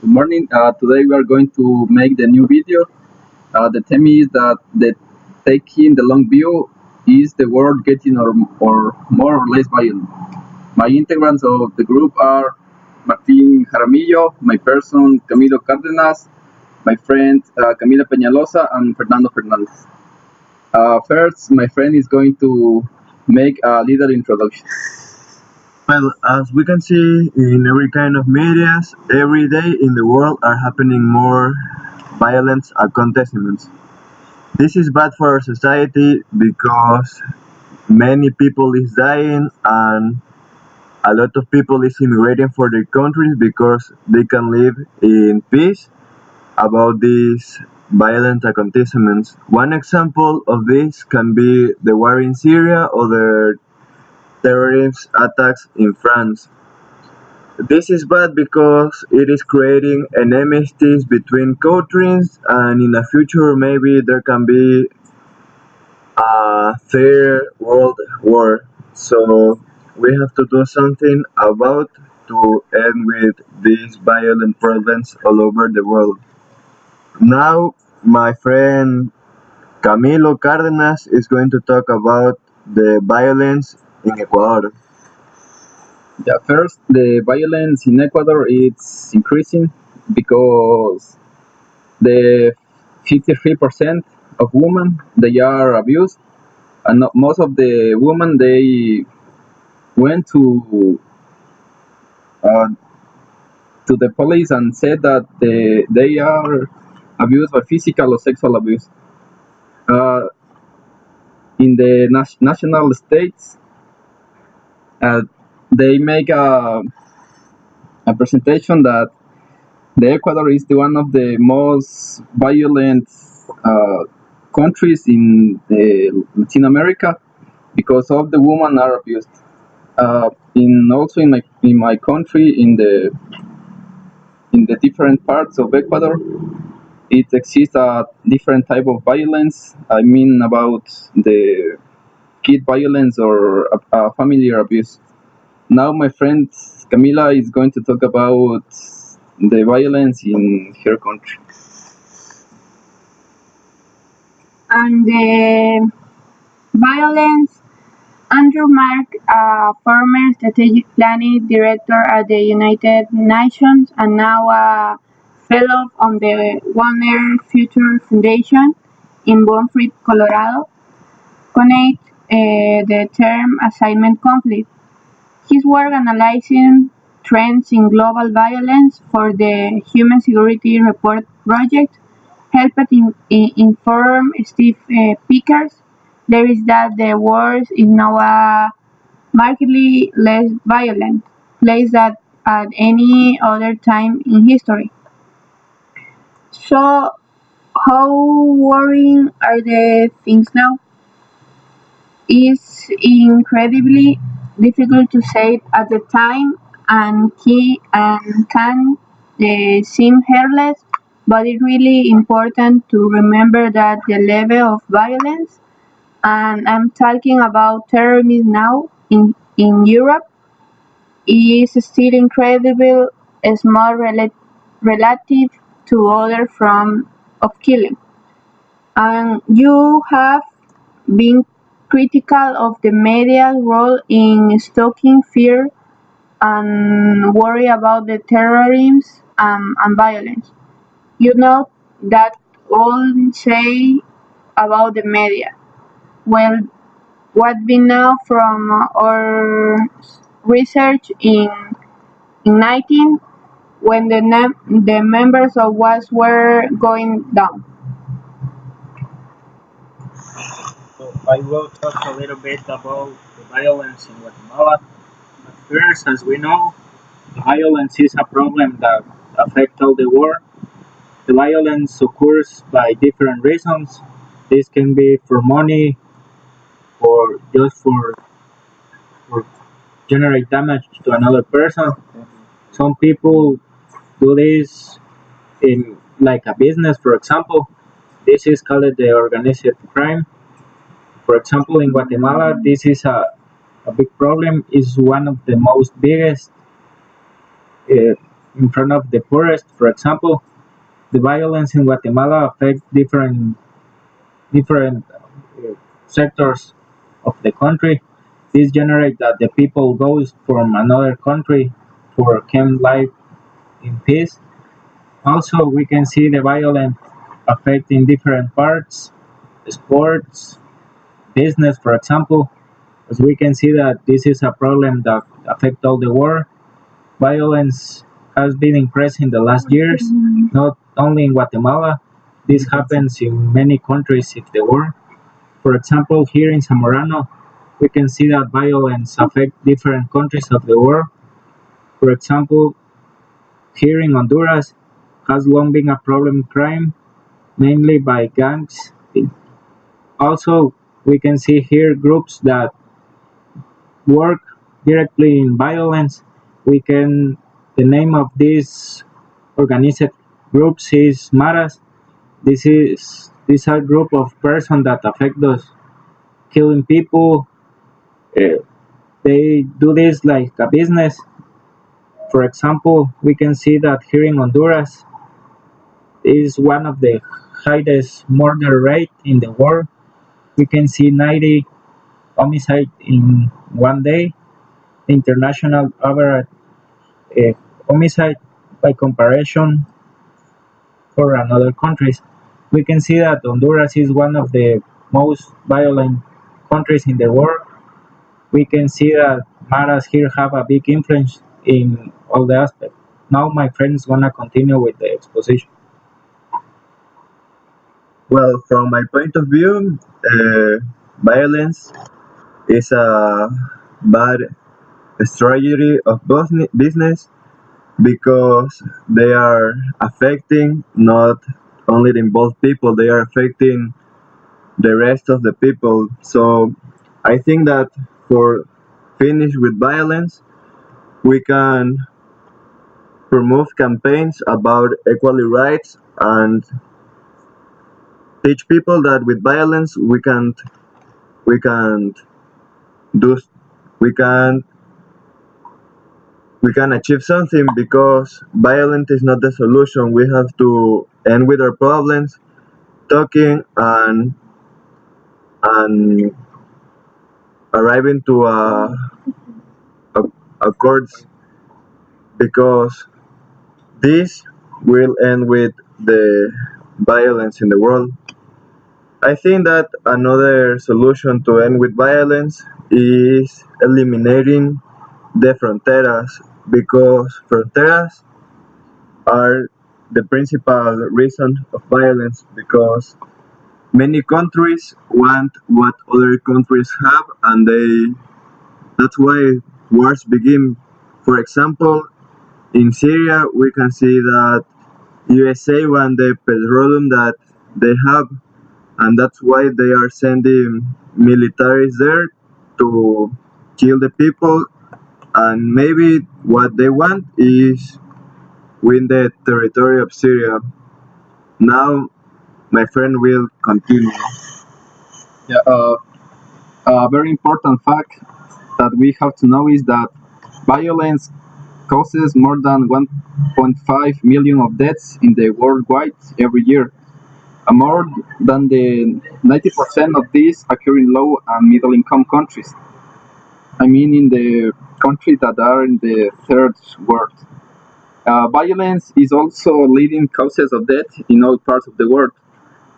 Good morning. Today we are going to make the new video. The theme is that the taking the long view is the world getting or more or less violent. My integrants of the group are Martin Jaramillo, my person Camilo Cárdenas, my friend Camila Peñalosa, and Fernando Fernandez. First, my friend is going to make a little introduction. Well, as we can see in every kind of medias, every day in the world are happening more violence aconteciments. This is bad for our society because many people is dying and a lot of people is immigrating for their countries because they can live in peace about these violent aconteciments. One example of this can be the war in Syria or the terrorist attacks in France. This is bad because it is creating enmities between countries, and in the future, maybe there can be a third world war. So, we have to do something about to end with these violent problems all over the world. Now, my friend Camilo Cárdenas is going to talk about the violence in Ecuador. Yeah, first, the violence in Ecuador is increasing because the 53% of women they are abused, and most of the women they went uh, to the police and said that they are abused by physical or sexual abuse. Uh, in the national states, uh, they make a presentation that the Ecuador is one of the most violent uh, countries in Latin America because of the women are abused. In also in my country in the different parts of Ecuador, it exists a different type of violence. I mean about the kid violence or familiar abuse. Now my friend Camila is going to talk about the violence in her country. And the violence. Andrew Mark, a former strategic planning director at the United Nations and now a fellow on the One Earth Future Foundation in Bonfret, Colorado, connect the term assignment conflict. His work analyzing trends in global violence for the Human Security Report project helped inform Steve Pickers. There is that the world is now a markedly less violent place than at any other time in history. So, how worrying are the things now? It's incredibly difficult to say at the time and can seem hairless, but it's really important to remember that the level of violence, and I'm talking about terrorism now in Europe, is still incredibly small relative to other forms of killing. And you have been critical of the media's role in stoking fear and worry about the terrorism and violence. You know that all say about the media. Well, what we know from our research in 19 when the members of WAS were going down. So I will talk a little bit about the violence in Guatemala. At first, as we know, violence is a problem that affects all the world. The violence occurs by different reasons. This can be for money or just for generate damage to another person. Some people do this in like a business, for example. This is called the organized crime. For example, in Guatemala, this is a big problem. Is one of the most biggest uh, in front of the poorest. For example, the violence in Guatemala affects different sectors of the country. This generates that the people goes from another country for can live in peace. Also, we can see the violence affecting different parts, sports, business, for example. As we can see that this is a problem that affects all the world. Violence has been increased in the last years, not only in Guatemala. This happens in many countries of the world. For example, here in Zamorano, we can see that violence affects different countries of the world. For example, here in Honduras has long been a problem crime, mainly by gangs. Also, we can see here groups that work directly in violence. We can the name of these organized groups is Maras. This are group of persons that affect us, killing people. Uh, they do this like a business. For example, we can see that here in Honduras is one of the highest murder rate in the world. We can see 90 homicide in one day. International average uh, homicide by comparison for another countries. We can see that Honduras is one of the most violent countries in the world. We can see that Maras here have a big influence in all the aspects. Now my friend is gonna continue with the exposition. Well, from my point of view, violence is a bad strategy of business because they are affecting not only the involved people, they are affecting the rest of the people. So I think that for finish with violence, we can promote campaigns about equality rights and teach people that with violence we can't do we can we can achieve something because violence is not the solution. We have to end with our problems, talking and arriving to a accords because this will end with the violence in the world. I think that another solution to end with violence is eliminating the fronteras because fronteras are the principal reason of violence because many countries want what other countries have and that's why wars begin. For example, in Syria we can see that USA want the petroleum that they have and that's why they are sending militaries there to kill the people and maybe what they want is win the territory of Syria. Now my friend will continue. Yeah, a very important fact that we have to know is that violence causes more than 1.5 million of deaths in the worldwide every year. More than the 90% of these occur in low and middle income countries. I mean, in the countries that are in the third world. Violence is also leading causes of death in all parts of the world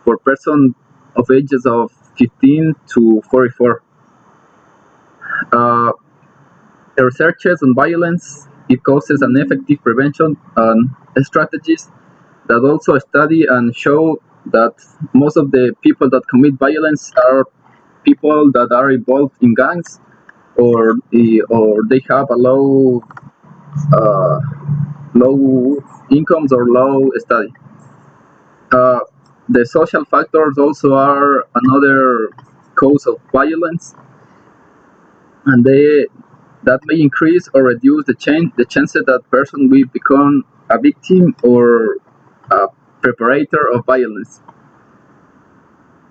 for persons of ages of 15 to 44. Uh, Researches on violence, it causes an effective prevention and strategies that also study and show that most of the people that commit violence are people that are involved in gangs or they have a uh, low incomes or low study. Uh, the social factors also are another cause of violence, and that may increase or reduce the chances that person will become a victim or a preparator of violence.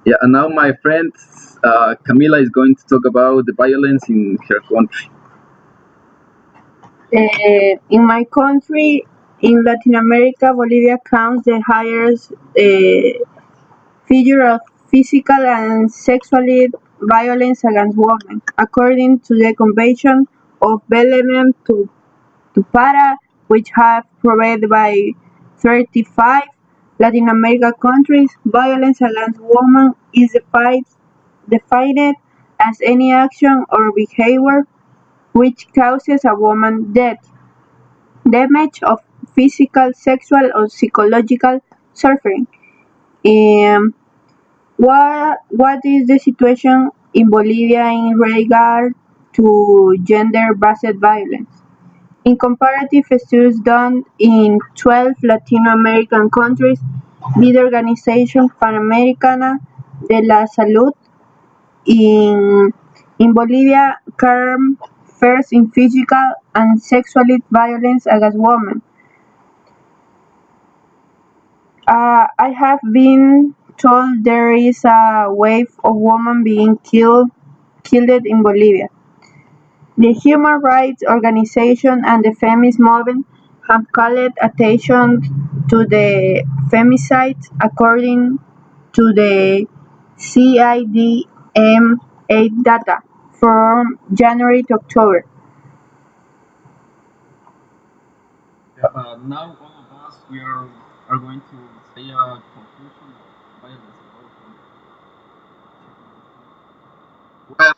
Yeah, and now my friend Camila is going to talk about the violence in her country. In my country, In Latin America, Bolivia counts the highest figure of physical and sexual violence against women, according to the Convention of Belém to Para, which have provided by 35 Latin American countries. Violence against women is defined as any action or behavior which causes a woman death, damage of physical, sexual, or psychological suffering. Um, what is the situation in Bolivia in regard to gender-based violence? In comparative studies done in 12 Latin American countries by the Organización Panamericana de la Salud, in, in Bolivia came first in physical and sexual violence against women. I have been told there is a wave of women being killed in Bolivia. The human rights organization and the feminist movement have called attention to the femicide according to the CIDMA data from January to October. Now all of us are going to say a conclusion of violence Well,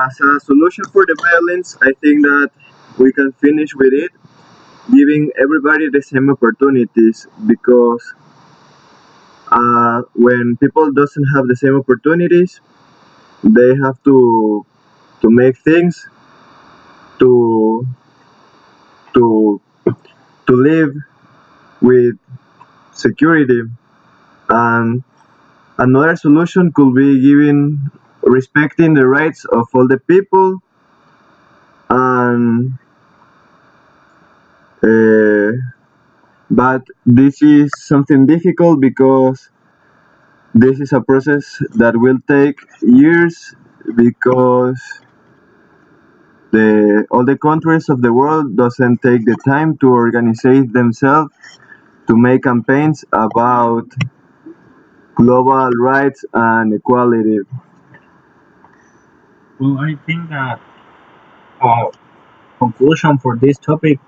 as a solution for the violence, I think that we can finish with it, giving everybody the same opportunities because when people doesn't have the same opportunities, they have to make things to to to live with security. And another solution could be giving respecting the rights of all the people, and uh, but this is something difficult because this is a process that will take years because the all the countries of the world doesn't take the time to organize themselves to make campaigns about global rights and equality. Well, I think that uh, conclusion for this topic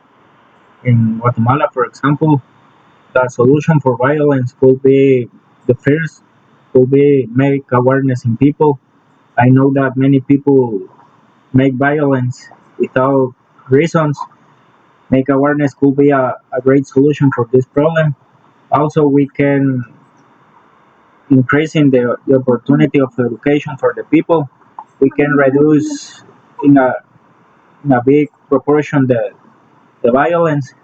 in Guatemala, for example, the solution for violence could be the first could be make awareness in people. I know that many people make violence without reasons. Make awareness could be a great solution for this problem. Also, we can increasing the opportunity of education for the people. We can reduce in a big proportion the violence.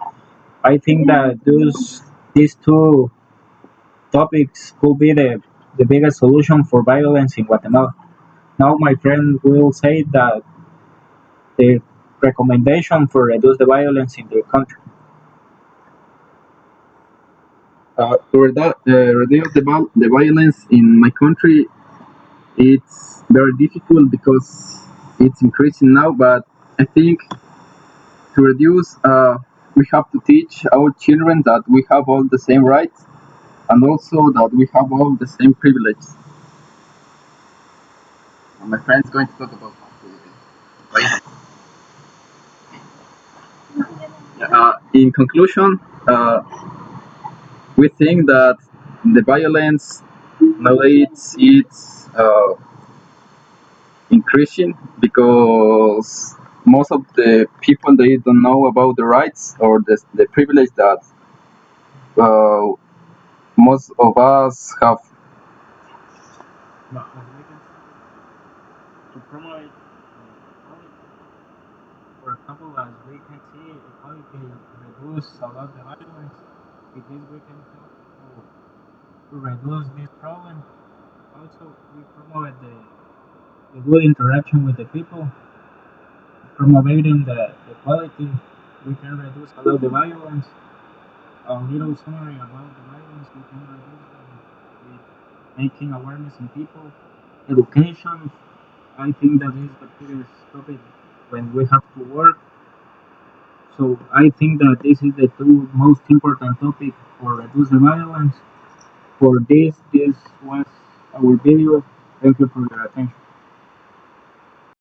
I think that these two topics could be the biggest solution for violence in Guatemala. Now, my friend will say that the recommendation for reduce the violence in the country. reduce the violence in my country. It's very difficult because it's increasing now, but I think to reduce, we have to teach our children that we have all the same rights and also that we have all the same privileges. My friend is going to talk about violence. In conclusion, we think that the violence nowadays it's increasing because most of the people they don't know about the rights or the privilege that uh, most of us have. But as we can see, to promote equality, for example, as we can see, equality reduce a lot the violence. With this, we can help to reduce this problem. Also, we promote the good interaction with the people, promoting the equality. We can reduce a lot the violence. A little summary about the violence, we can reduce them with making awareness in people, education. I think that is the biggest topic when we have to work. So I think that this is the two most important topic for reduce the violence. For this was our video. Thank you for your attention.